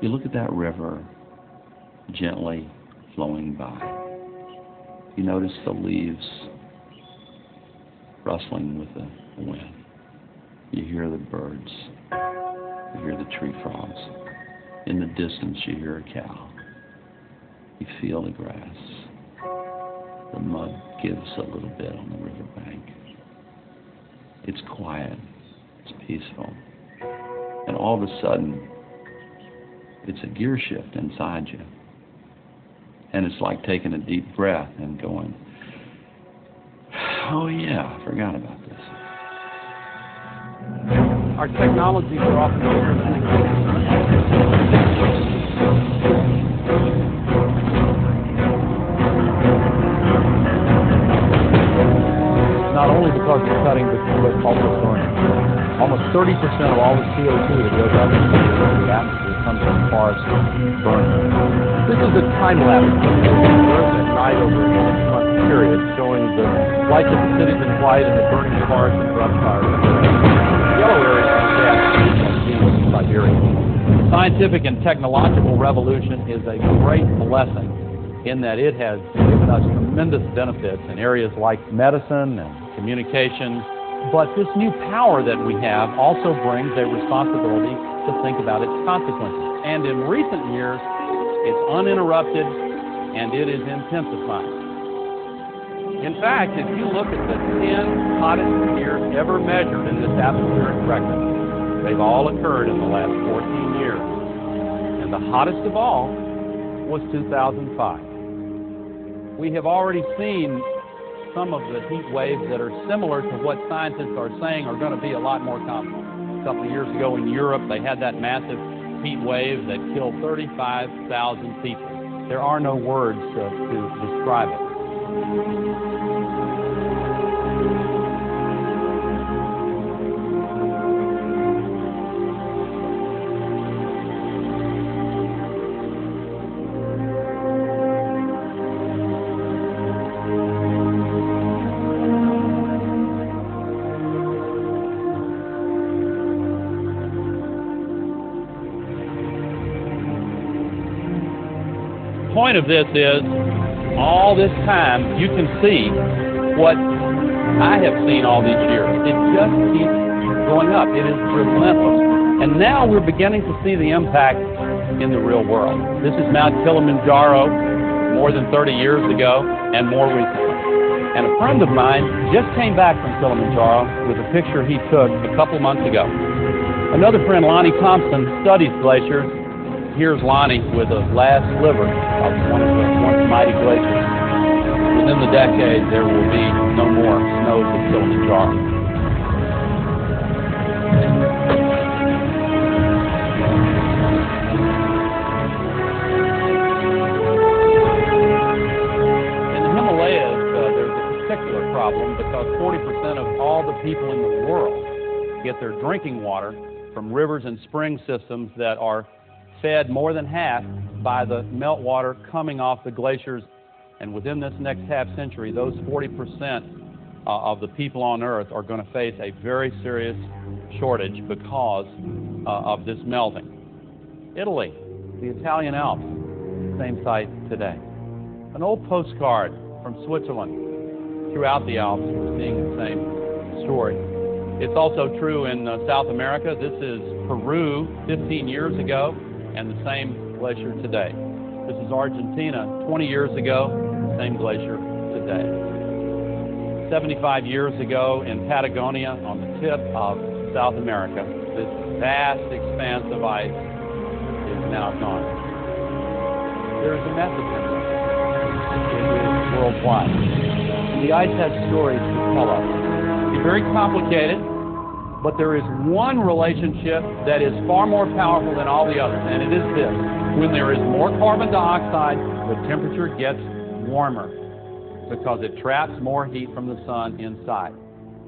You look at that river gently flowing by. You notice the leaves rustling with the wind. You hear the birds. You hear the tree frogs. In the distance, you hear a cow. You feel the grass. The mud gives a little bit on the riverbank. It's quiet. It's peaceful. And all of a sudden, it's a gear shift inside you. And it's like taking a deep breath and going, oh yeah, I forgot about this. Our technologies are often bigger than they can. Not only because it's cutting, but also burning. Almost 30% of all the CO2 that goes up into the atmosphere comes from forests burning. This is a time lapse of the Earth at night over a 6-month period, showing the light of the cities in white and the burning forests and brush fires. The yellow area is gas, Siberia. The scientific and technological revolution is a great blessing in that it has given us tremendous benefits in areas like medicine and communications. But this new power that we have also brings a responsibility to think about its consequences. And in recent years, it's uninterrupted and it is intensifying. In fact, if you look at the 10 hottest years ever measured in this atmospheric record, they've all occurred in the last 14 years. And the hottest of all was 2005. We have already seen some of the heat waves that are similar to what scientists are saying are going to be a lot more common. A couple of years ago in Europe, they had that massive heat wave that killed 35,000 people. There are no words to describe it. The point of this is, all this time, you can see what I have seen all these years. It just keeps going up. It is relentless. And now we're beginning to see the impact in the real world. This is Mount Kilimanjaro more than 30 years ago and more recently. And a friend of mine just came back from Kilimanjaro with a picture he took a couple months ago. Another friend, Lonnie Thompson, studies glaciers. Here's Lonnie with a last sliver of one of the once mighty glaciers. Within the decade, there will be no more snows of Kilimanjaro. In the Himalayas, there's a particular problem because 40% of all the people in the world get their drinking water from rivers and spring systems that are fed more than half by the meltwater coming off the glaciers. And within this next half century, those 40% of the people on Earth are going to face a very serious shortage because of this melting. Italy, the Italian Alps, same site today. An old postcard from Switzerland. Throughout the Alps, we're seeing the same story. It's also true in South America. This is Peru 15 years ago, and the same glacier today. This is Argentina 20 years ago, same glacier today. 75 years ago in Patagonia, on the tip of South America, this vast expanse of ice is now gone. There is a message in this. It is worldwide. The ice has stories to tell us. It's very complicated, but there is one relationship that is far more powerful than all the others, and it is this. When there is more carbon dioxide, the temperature gets warmer because it traps more heat from the sun inside.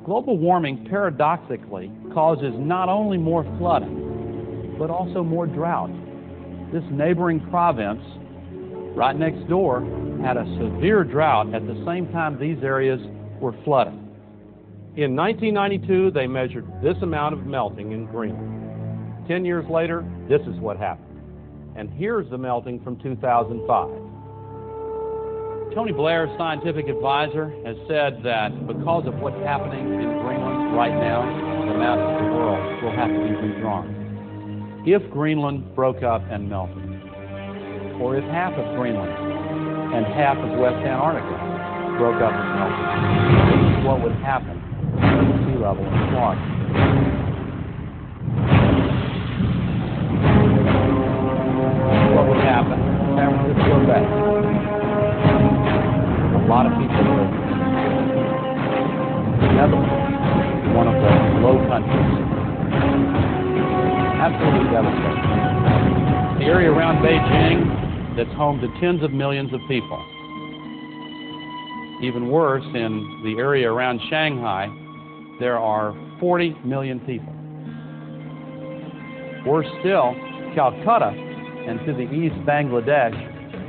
Global warming, paradoxically, causes not only more flooding, but also more drought. This neighboring province, right next door, had a severe drought at the same time these areas were flooded. In 1992, they measured this amount of melting in Greenland. 10 years later, this is what happened. And here's the melting from 2005. Tony Blair, scientific advisor, has said that because of what's happening in Greenland right now, the map of the world will have to be redrawn. If Greenland broke up and melted, or if half of Greenland and half of West Antarctica broke up and melted, this is what would happen at the sea level in Florida. What would happen in San Francisco Bay? A lot of people live in Netherlands, one of the low countries. Absolutely devastating. The area around Beijing that's home to tens of millions of people. Even worse, in the area around Shanghai, there are 40 million people. Worse still, Calcutta and to the east, Bangladesh,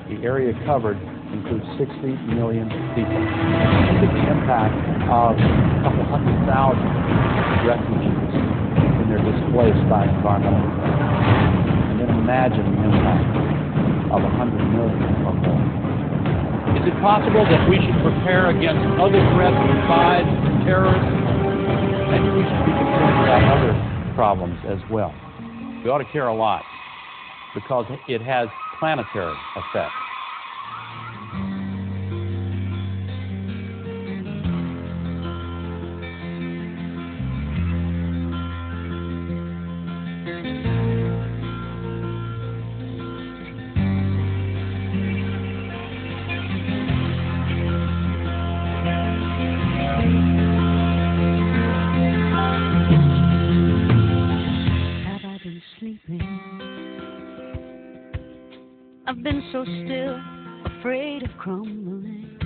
the area covered includes 60 million people. The impact of a couple 100,000 refugees when they're displaced by environmental events. And then imagine the impact of 100 million or more. Is it possible that we should prepare against other threats besides terrorism? Maybe we should be concerned about other problems as well. We ought to care a lot because it has planetary effects. I've been so still, afraid of crumbling.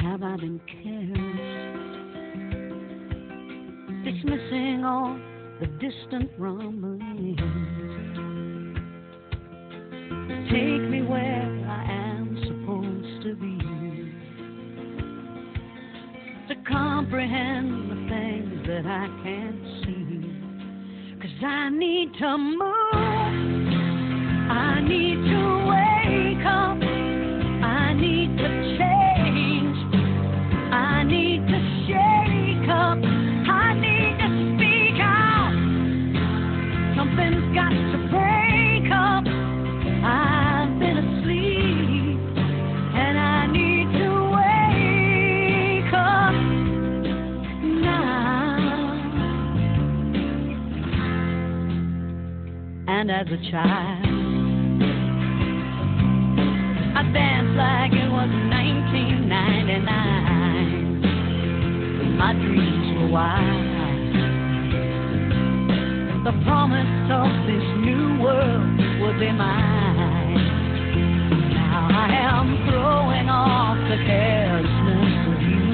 Have I been careless, dismissing all the distant rumblings? Take me where I am supposed to be, to comprehend the things that I can't see. 'Cause I need to move, I need to wake up, I need to change, I need to shake up, I need to speak out. Something's got to break up. I've been asleep and I need to wake up now. And as a child, I danced like it was 1999. My dreams were wild. The promise of this new world would be mine. Now I am throwing off the carelessness of you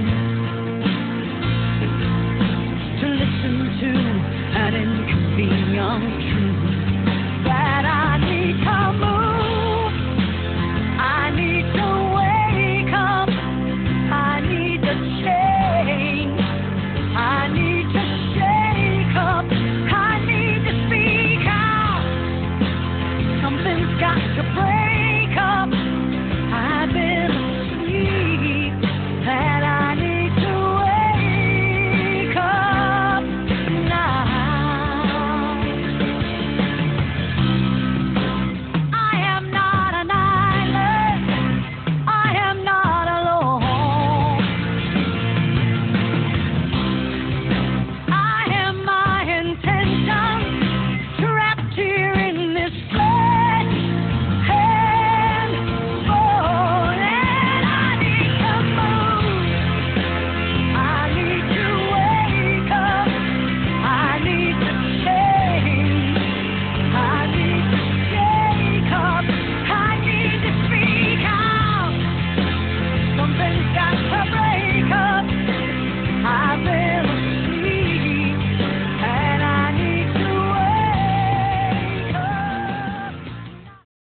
to listen to an inconvenient